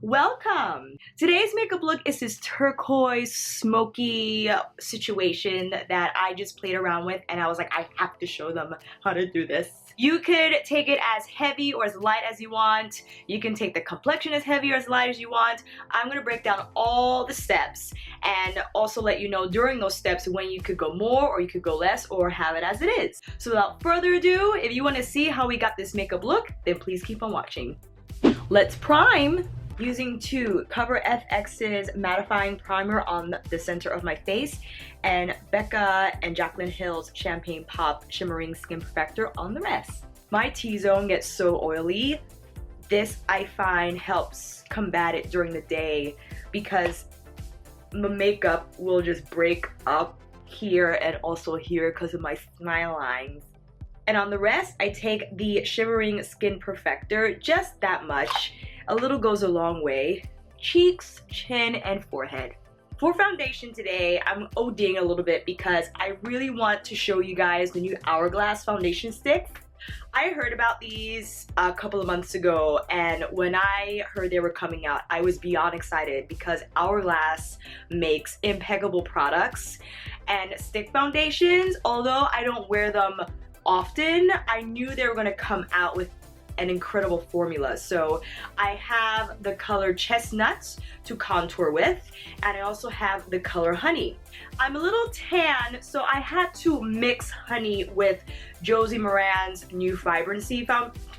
Welcome! Today's makeup look is this turquoise smoky situation that I just played around with, and I was like, I have to show them how to do this. You could take it as heavy or as light as you want. You can take the complexion as heavy or as light as you want. I'm gonna break down all the steps and also let you know during those steps when you could go more or you could go less or have it as it is. So without further ado, if you want to see how we got this makeup look, then please keep on watching. Let's prime! Using two Cover FX's mattifying primer on the center of my face and Becca and Jaclyn Hill's Champagne Pop Shimmering Skin Perfector on the rest. My T-zone gets so oily. This I find helps combat it during the day because the makeup will just break up here and also here because of my smile lines. And on the rest, I take the Shimmering Skin Perfector, just that much. A little goes a long way. Cheeks, chin, and forehead. For foundation today, I'm ODing a little bit because I really want to show you guys the new Hourglass foundation sticks. I heard about these a couple of months ago, and when I heard they were coming out, I was beyond excited because Hourglass makes impeccable products and stick foundations. Although I don't wear them often, I knew they were going to come out with an incredible formula. So I have the color Chestnut to contour with, and I also have the color Honey. I'm a little tan, so I had to mix Honey with Josie Maran's new Vibrancy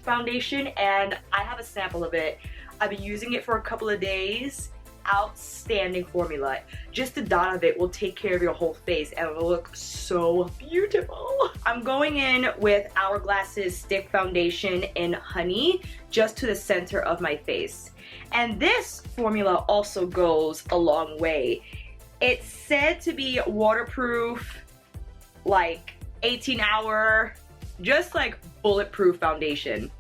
foundation, and I have a sample of it. I've been using it for a couple of days. Outstanding formula. Just a dot of it will take care of your whole face and it'll look so beautiful. I'm going in with Hourglass's stick foundation in Honey just to the center of my face. And this formula also goes a long way. It's said to be waterproof, like 18-hour, just like bulletproof foundation.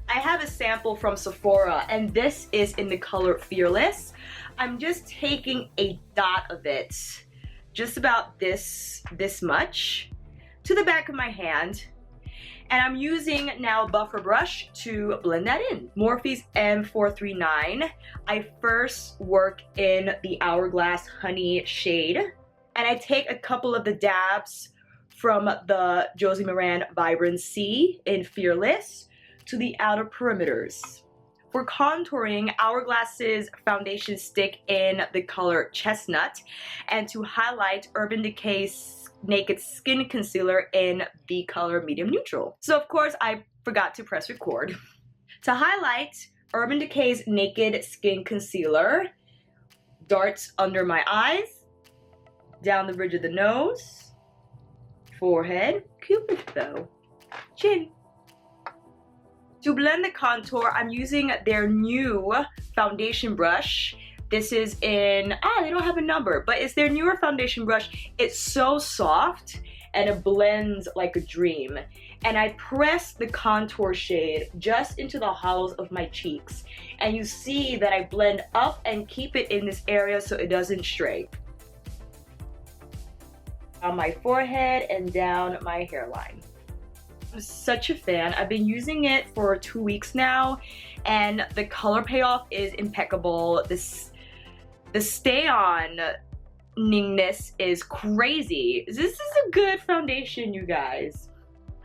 I have a sample from Sephora and this is in the color Fearless. I'm just taking a dot of it, just about this much, to the back of my hand. And I'm using now a buffer brush to blend that in. Morphe's M439. I first work in the Hourglass Honey shade. And I take a couple of the dabs from the Josie Maran Vibrancy in Fearless to the outer perimeters. For contouring, Hourglass's foundation stick in the color Chestnut, and to highlight, Urban Decay's Naked Skin Concealer in the color Medium Neutral. So of course I forgot to press record. To highlight, Urban Decay's Naked Skin Concealer darts under my eyes, down the bridge of the nose, forehead, Cupid's bow, chin. To blend the contour, I'm using their new foundation brush. This is in, they don't have a number, but it's their newer foundation brush. It's so soft and it blends like a dream. And I press the contour shade just into the hollows of my cheeks. And you see that I blend up and keep it in this area so it doesn't stray. On my forehead and down my hairline. I'm such a fan. I've been using it for 2 weeks now and the color payoff is impeccable. The stay-on-ness is crazy. This is a good foundation, you guys.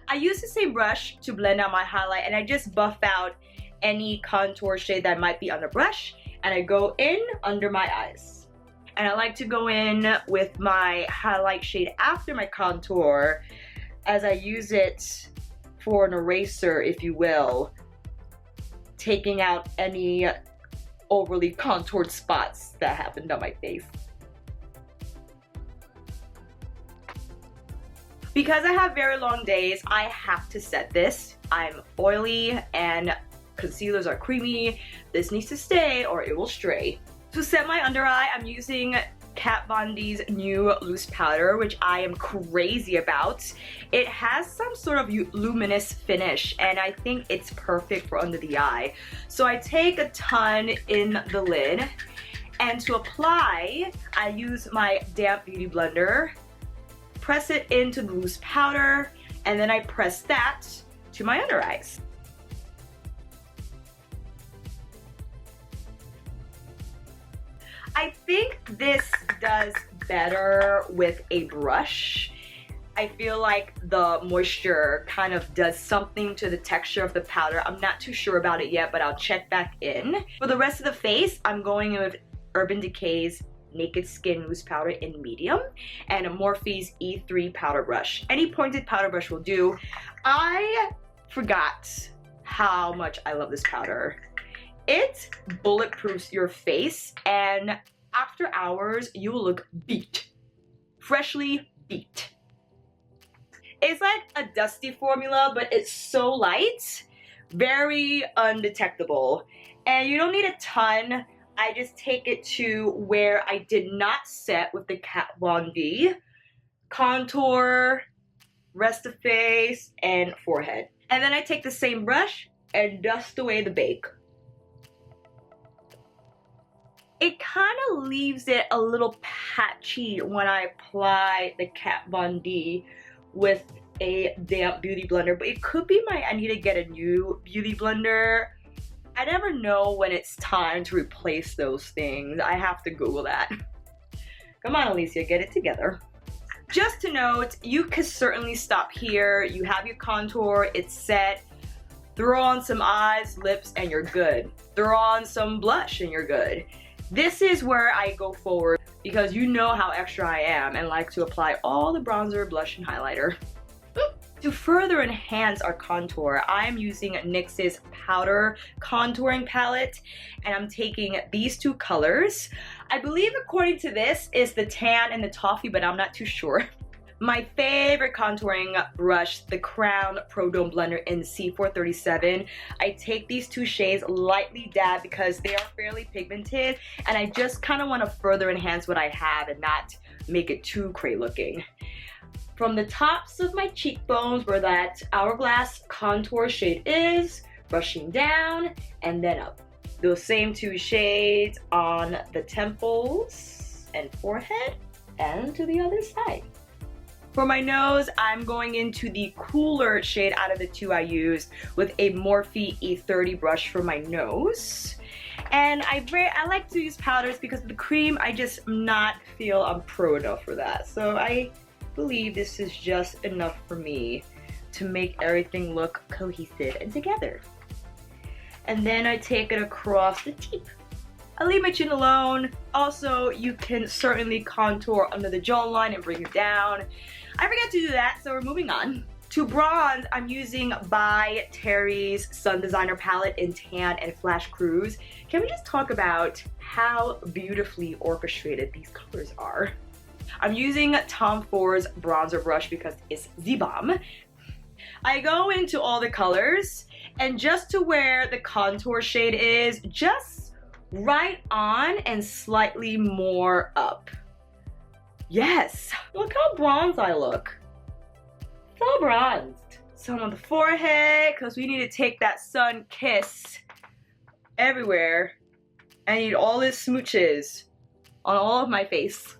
I use the same brush to blend out my highlight and I just buff out any contour shade that might be on the brush and I go in under my eyes. And I like to go in with my highlight shade after my contour as I use it for an eraser, if you will, taking out any overly contoured spots that happened on my face. Because I have very long days, I have to set this. I'm oily and concealers are creamy. This needs to stay or it will stray. To set my under eye, I'm using Kat Von D's new loose powder, which I am crazy about. It has some sort of luminous finish and I think it's perfect for under the eye. So I take a ton in the lid and to apply, I use my damp beauty blender, press it into the loose powder, and then I press that to my under eyes. I think this does better with a brush. I feel like the moisture kind of does something to the texture of the powder. I'm not too sure about it yet, but I'll check back in. For the rest of the face, I'm going with Urban Decay's Naked Skin Loose Powder in medium and a Morphe's E3 powder brush. Any pointed powder brush will do. I forgot how much I love this powder. It bulletproofs your face, and after hours, you will look beat. Freshly beat. It's like a dusty formula, but it's so light, very undetectable. And you don't need a ton. I just take it to where I did not set with the Kat Von D. Contour, rest of face, and forehead. And then I take the same brush and dust away the bake. It kind of leaves it a little patchy when I apply the Kat Von D with a damp beauty blender, but it could be I need to get a new beauty blender. I never know when it's time to replace those things. I have to Google that. Come on, Alicia, get it together. Just to note, you could certainly stop here. You have your contour, it's set. Throw on some eyes, lips, and you're good. Throw on some blush and you're good. This is where I go forward because you know how extra I am and like to apply all the bronzer, blush, and highlighter. To further enhance our contour, I'm using NYX's Powder Contouring Palette, and I'm taking these two colors. I believe according to this is the tan and the toffee, but I'm not too sure. My favorite contouring brush, the Crown Pro Dome Blender in C437. I take these two shades, lightly dab because they are fairly pigmented, and I just kind of want to further enhance what I have and not make it too cray looking. From the tops of my cheekbones where that Hourglass contour shade is, brushing down and then up. Those same two shades on the temples and forehead and to the other side. For my nose, I'm going into the cooler shade out of the two I used with a Morphe E30 brush for my nose. And I like to use powders because of the cream, I just not feel I'm pro enough for that. So I believe this is just enough for me to make everything look cohesive and together. And then I take it across the teeth. I leave my chin alone. Also, you can certainly contour under the jawline and bring it down. I forgot to do that, so we're moving on. To bronze, I'm using By Terry's Sun Designer palette in Tan and Flash Cruise. Can we just talk about how beautifully orchestrated these colors are? I'm using Tom Ford's bronzer brush because it's the bomb. I go into all the colors, and just to where the contour shade is, just right on and slightly more up. Yes, look how bronzed I look. So bronzed. Some on the forehead, because we need to take that sun kiss everywhere. I need all these smooches on all of my face.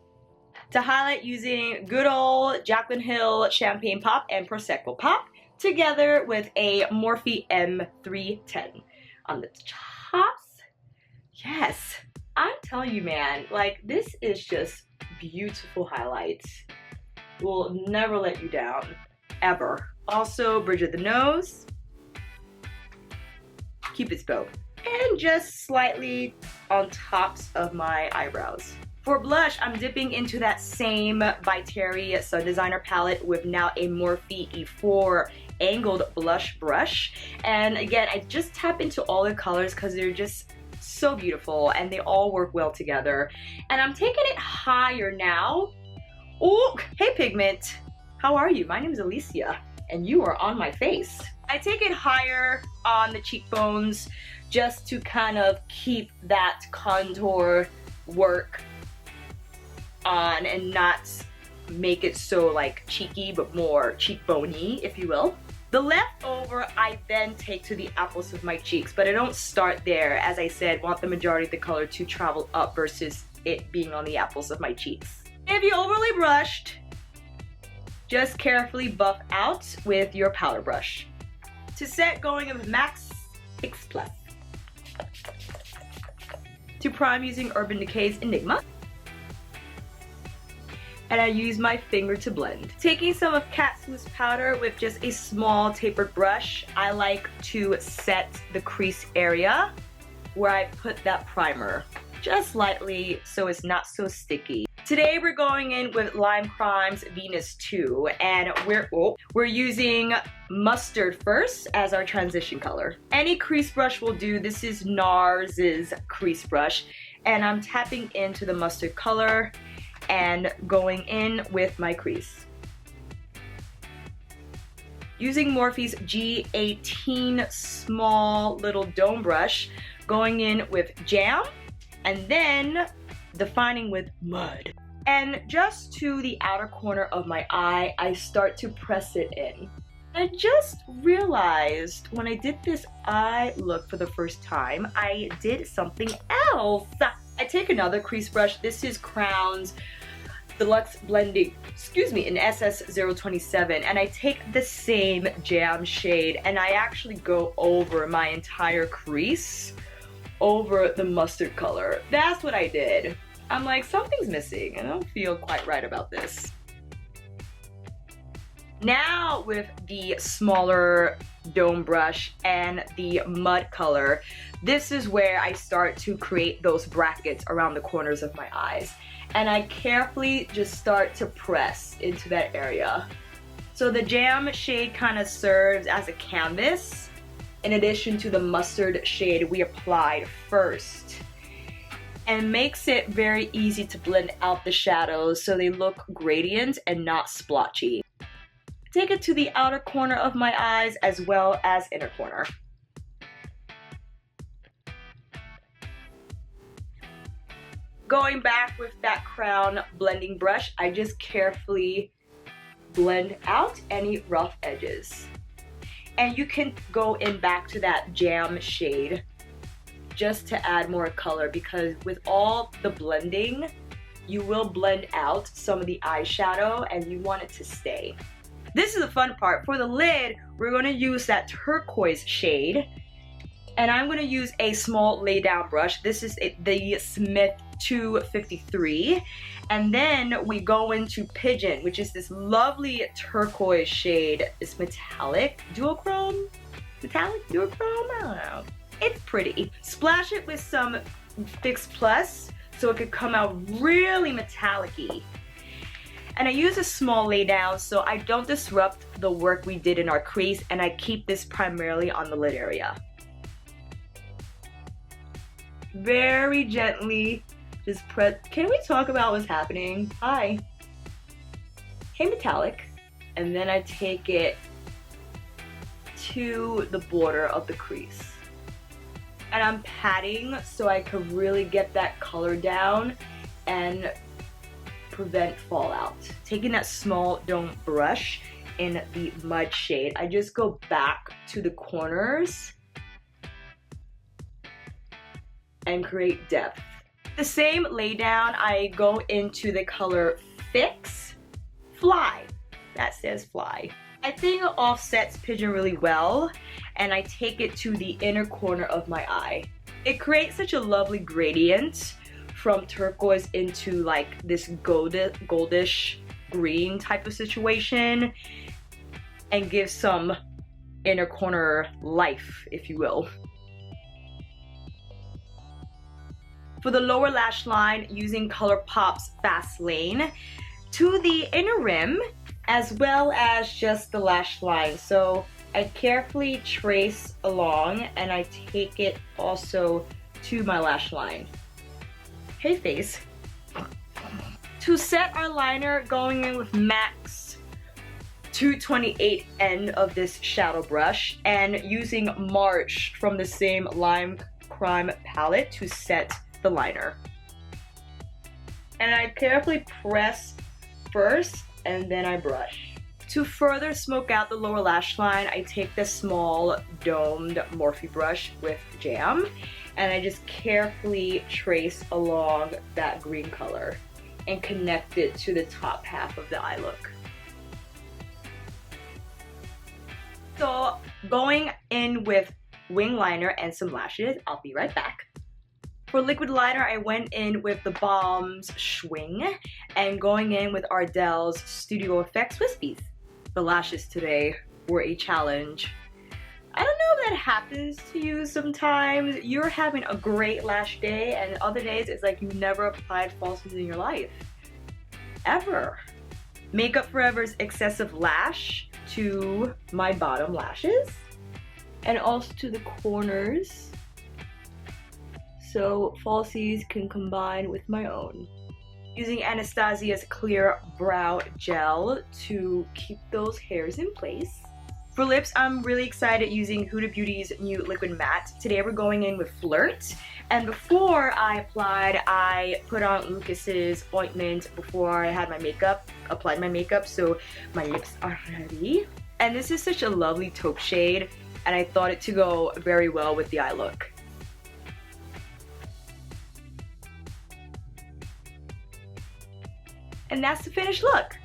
To highlight, using good old Jaclyn Hill Champagne Pop and Prosecco Pop together with a Morphe M310 on the tops. Yes, I'm telling you, man, like this is just beautiful highlights. Will never let you down, ever. Also, bridge of the nose, Cupid's bow, and just slightly on tops of my eyebrows. For blush, I'm dipping into that same By Terry Sun Designer palette with now a Morphe E4 angled blush brush. And again, I just tap into all the colors because they're just so beautiful and they all work well together. And I'm taking it higher now. Oh, hey pigment. How are you? My name is Alicia and you are on my face. I take it higher on the cheekbones just to kind of keep that contour work on and not make it so like cheeky but more cheekbony, if you will. The leftover I then take to the apples of my cheeks, but I don't start there. As I said, want the majority of the color to travel up versus it being on the apples of my cheeks. If you overly brushed, just carefully buff out with your powder brush. To set, going with Max X Plus. To prime using Urban Decay's Enigma. And I use my finger to blend. Taking some of Cat's Loose powder with just a small tapered brush, I like to set the crease area where I put that primer. Just lightly so it's not so sticky. Today we're going in with Lime Crime's Venus 2 and we're using mustard first as our transition color. Any crease brush will do. This is NARS's crease brush and I'm tapping into the mustard color and going in with my crease. Using Morphe's G18 small little dome brush, going in with jam and then defining with mud. And just to the outer corner of my eye, I start to press it in. I just realized when I did this eye look for the first time, I did something else. I take another crease brush. This is Crown's Deluxe Blending, in SS027, and I take the same jam shade and I actually go over my entire crease over the mustard color. That's what I did. I'm like, something's missing. I don't feel quite right about this. Now with the smaller dome brush and the mud color, this is where I start to create those brackets around the corners of my eyes. And I carefully just start to press into that area. So the jam shade kind of serves as a canvas in addition to the mustard shade we applied first. And makes it very easy to blend out the shadows so they look gradient and not splotchy. Take it to the outer corner of my eyes as well as inner corner. Going back with that Crown blending brush, I just carefully blend out any rough edges. And you can go in back to that jam shade just to add more color, because with all the blending, you will blend out some of the eyeshadow and you want it to stay. This is the fun part. For the lid, we're going to use that turquoise shade. And I'm going to use a small lay down brush. This is the Smith 253. And then we go into Pigeon, which is this lovely turquoise shade. It's metallic, duochrome? Metallic duochrome? I don't know. It's pretty. Splash it with some Fix Plus so it could come out really metallic-y. And I use a small lay down so I don't disrupt the work we did in our crease, and I keep this primarily on the lid area. Very gently, just press. Can we talk about what's happening? Hi. Hey, metallic. And then I take it to the border of the crease. And I'm patting so I can really get that color down and prevent fallout. Taking that small dome brush in the mud shade, I just go back to the corners and create depth. The same lay down, I go into the color Fix Fly. That says fly. I think it offsets Pigeon really well, and I take it to the inner corner of my eye. It creates such a lovely gradient from turquoise into like this goldish green type of situation, and gives some inner corner life, if you will. For the lower lash line, using ColourPop's Fast Lane to the inner rim as well as just the lash line. So I carefully trace along and I take it also to my lash line. Hey face. To set our liner, going in with MAC's 228 end of this shadow brush and using March from the same Lime Crime palette to set the liner. And I carefully press first and then I brush. To further smoke out the lower lash line, I take this small domed Morphe brush with jam and I just carefully trace along that green color and connect it to the top half of the eye look. So going in with wing liner and some lashes, I'll be right back. For liquid liner, I went in with the Balm's Schwing and going in with Ardell's Studio Effects Wispies. The lashes today were a challenge. I don't know if that happens to you sometimes. You're having a great lash day and other days it's like you never applied falsies in your life. Ever. Makeup Forever's Excessive Lash to my bottom lashes and also to the corners so falsies can combine with my own. Using Anastasia's Clear Brow Gel to keep those hairs in place. For lips, I'm really excited using Huda Beauty's new Liquid Matte. Today we're going in with Flirt. And before I applied, I put on Lucas's ointment before I had my makeup, applied my makeup, so my lips are ready. And this is such a lovely taupe shade, and I thought it to go very well with the eye look. And that's the finished look.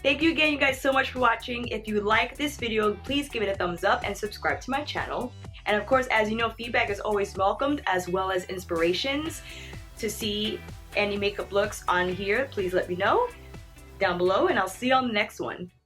Thank you again, you guys, so much for watching. If you like this video, please give it a thumbs up and subscribe to my channel. And of course, as you know, feedback is always welcomed, as well as inspirations. To see any makeup looks on here, please let me know down below, and I'll see you on the next one.